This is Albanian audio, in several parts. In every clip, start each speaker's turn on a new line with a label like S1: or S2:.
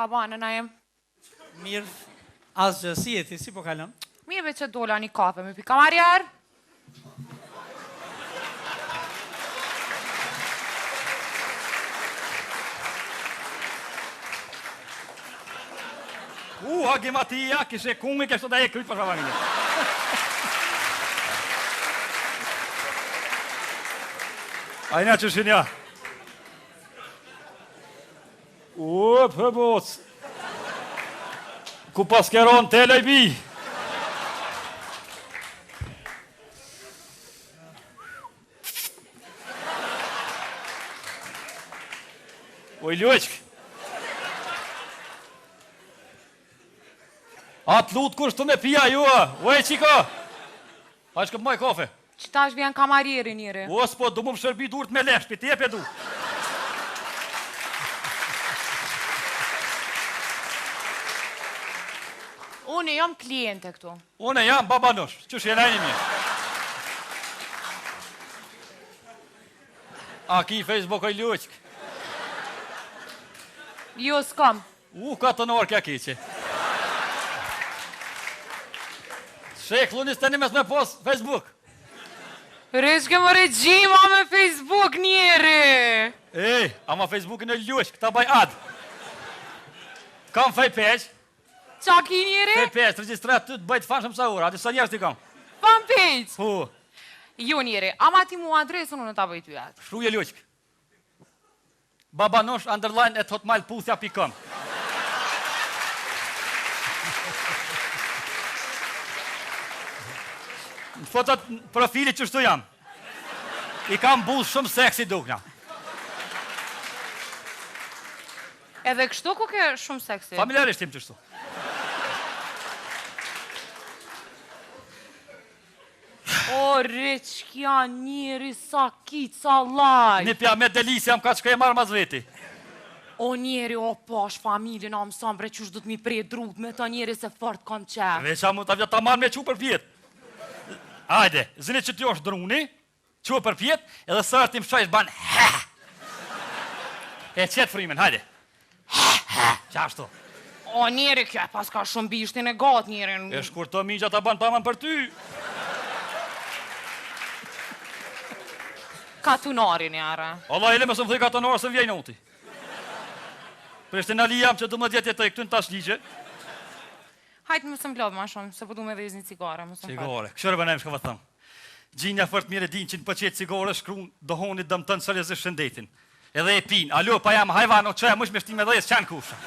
S1: Qa banë, na jem?
S2: Mirë, asgjë, si jeti, si po kalon?
S1: Mirë veç që dola një kafe me pi kamarjar.
S3: Hagi Matia, kishe kungi, kështë da e kryt për shavarinit. Ajna që shinja. Për boc. Ku pas keron tele i bi. Oj, Ljoqk. Atë lutë kush të me pia ju, oj, qika. A shkëp maj kafe.
S1: Qëta është vjen kamarjeri njëri?
S3: O, s'po, du mu më shërbi durët me leshpi, ti e pe du.
S1: Unë jam kliente këtu.
S3: Unë jam babanosh, që shjena një mirë. A ki Facebook oj Ljoqk.
S1: Jo, s'kam.
S3: Ka të nërë kja keqe. Sheklu një steni mes me pos Facebook.
S1: Reshke më regjima me Facebook njeri.
S3: Ej, ama Facebookin e Ljoqk, ta baj ad. Kam fej peq.
S1: Qa ki njeri?
S3: Fej peq, të registrat të bëjt fanshëm sa ura, ati sa njerës ti kam.
S1: Fanpage.
S3: Hu,
S1: Jo njeri, ama ti mu adresën unë ta bëjt u jatë.
S3: shruje Ljoqk. Babanosh underline at hotmail.com. Në fotot profilit që shtu jam. I kam buzë shumë seksi dukna.
S1: Edhe kështu ku ke shumë seksi?
S3: Familjarisht tim që shtu.
S1: O, reqkja njeri sa kitë sa laj.
S3: Një pja me delisi jam ka që ka e marrë mas veti.
S1: O njeri, o pash familjen, a mësam bre qysh du të mi prej drut me ta njeri se fort kam qef.
S3: Veqa mu ta vjetë ta marrë me qu për pjetë. Hajde, zini që t'jo është druni, qu për pjetë, edhe sërë tim shajsh ban ha. E qetë frimen, hajde. Qa ashtu?
S1: O njeri, kjo e pas ka shumë bishtin e gatë njeri.
S3: E shkur të migja ta ban paman për ty.
S1: Ka tunari njere.
S3: Allah ele me së më thuj ka të nërë se vjej noti. Prishtin ali jam që 12 jetë e këtu në tash ligje.
S1: Hajtë më së m'blodhë ma shumë, se po du me dhe një cigare, më së më fatë.
S3: Cigare, këshërë bënajmë shka vë thëmë. Gjinja fërt mire din që në pëqet cigare shkruun dohonit dëmë tënë sërjes e shëndetin. Edhe e pin, alo, pa jam hajvan, o qëja mësh me shtim e dhejës, qanë kusha.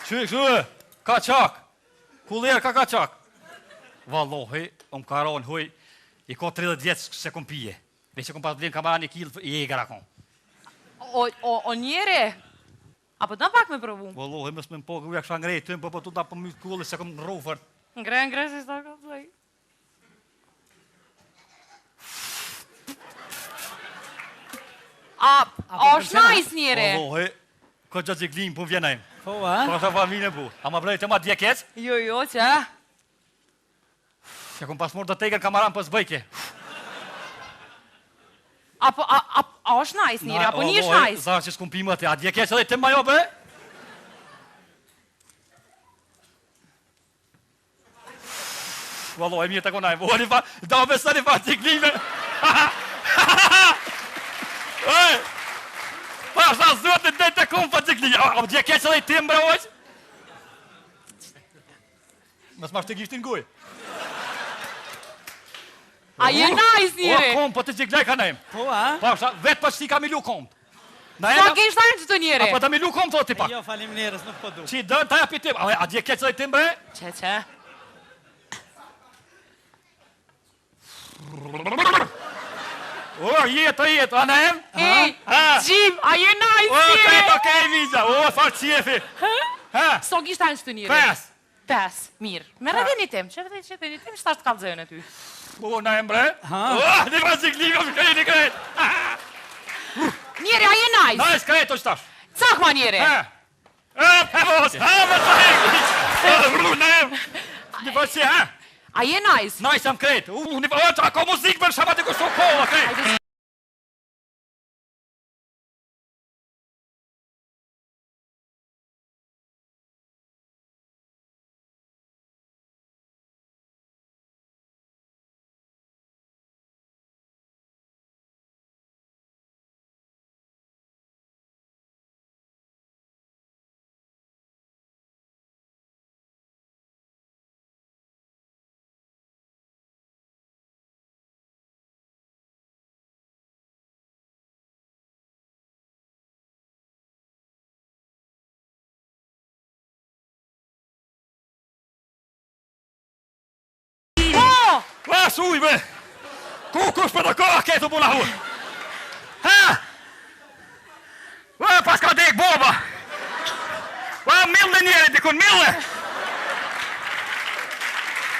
S3: Që, ka qak, kullerë ka qak. Vallohi, ka ronë, huj, i ko 30 vjetës se kom pije. Veç e kom pas vlenë kamara një kilë, i e gara kom.
S1: O njeri, apo të në pak me provu?
S3: Vallohi, mës me më po, uja kësha ngrejt të më, po tu da po mytë kulli se kom rufër.
S1: Ngre, si shta ka të dhej. A është najs njeri?
S3: Vallohi, ko gjatë ziklim po vjenajmë.
S2: Po, a?
S3: Po është familje bu. A ma brejtë e ma djekec?
S1: Jo, që?
S3: Që kom pas mërë do tegën kamaran për zbëjke.
S1: A është najs njeri, apo një është najs?
S3: Zarë që s'kum pimë atë, a djekec edhe të majo be? Vallohi, mirë të konajmë. O, një fa, da me së një fa ciklime. Ej! Pa, shta zotin dhe të kumë fa ciklime. A djekec edhe i tim, bre, ojq? Mësë ma shtë të gishtin guj.
S1: A je najs njeri?
S3: O, kom, po të ciklaj ka nejmë.
S2: Po, a?
S3: Pa, shta, vetë pa që ti ka milu kom.
S1: Sa ke ishtajnë që të njeri?
S3: Apo të milu kom, thot ti pak.
S2: Jo, falim njerës, nuk po du.
S3: Qi dërë, ta ja pitim. A djekec edhe i tim, bre?
S1: Që?
S3: O, jetë, a nejmë?
S1: Ej, Gjim, a je najs
S3: O,
S1: njeri?
S3: okej, vizja. O, farë qefi.
S1: Sa ke ishtajnë që të njeri?
S3: 5.
S1: 5, mirë. Me rëdheni tim, që rëdheni tim, shtash të kalëzën e ty.
S3: O, nejmë, bre? O, një fa ciklime, më krejt, një krejt.
S1: Njeri, a je najs?
S3: Najs, krejt, o qëtash.
S1: Cak ma njeri?
S3: Pevos, me të nejmë. Nejmë. Një fa që,
S1: A je najs?
S3: Najs, jam krejt. Një fa, ka muzikë për shabat e kështu kohë, krejt. Ua, suj, be! Ku kush për të kohë ketu puna hu? Ha? Ua, pas ka dek boba! Ua, mille njeri, dikun, mille!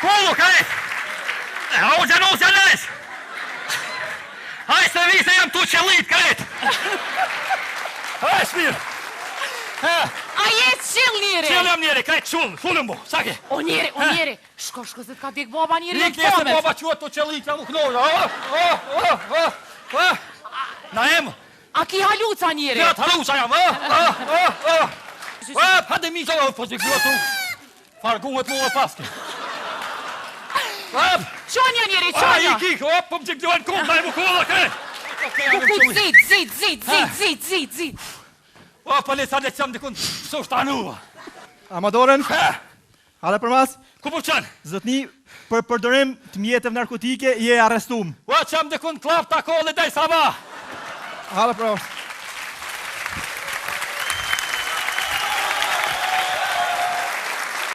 S3: Kullu, kajt! O, gjanus, janes! Haj, se vise jam tu qëllit, kajt! Haj, shmirë!
S1: A jetë qil njeri?
S3: Qëllë jam njeri, kajt qullëm bu, sake!
S1: O njeri, shko, se t'ka dek boba njeri
S3: Nik njese boba qëtë tu qëllit, jam u knojë, Na emë!
S1: A ki haluca njeri?
S3: Ja, të haluca jam, hade mi qëllë, po që kjo tu, fargunët mu e paske.
S1: Qonja njeri, qonja!
S3: I kikë, po më që kjo e në kumë, na e mu kolla, kajt!
S1: Zit.
S3: O, pa le sa le qëmë dikun, së është anua.
S4: Amadoren, hale për mas,
S3: Ku po qënë?
S4: zotni, për përdorim të mjetëve narkotike, je arrestum.
S3: O, qëmë dikun klap të kolle dhe i sabah.
S4: Hale për mas.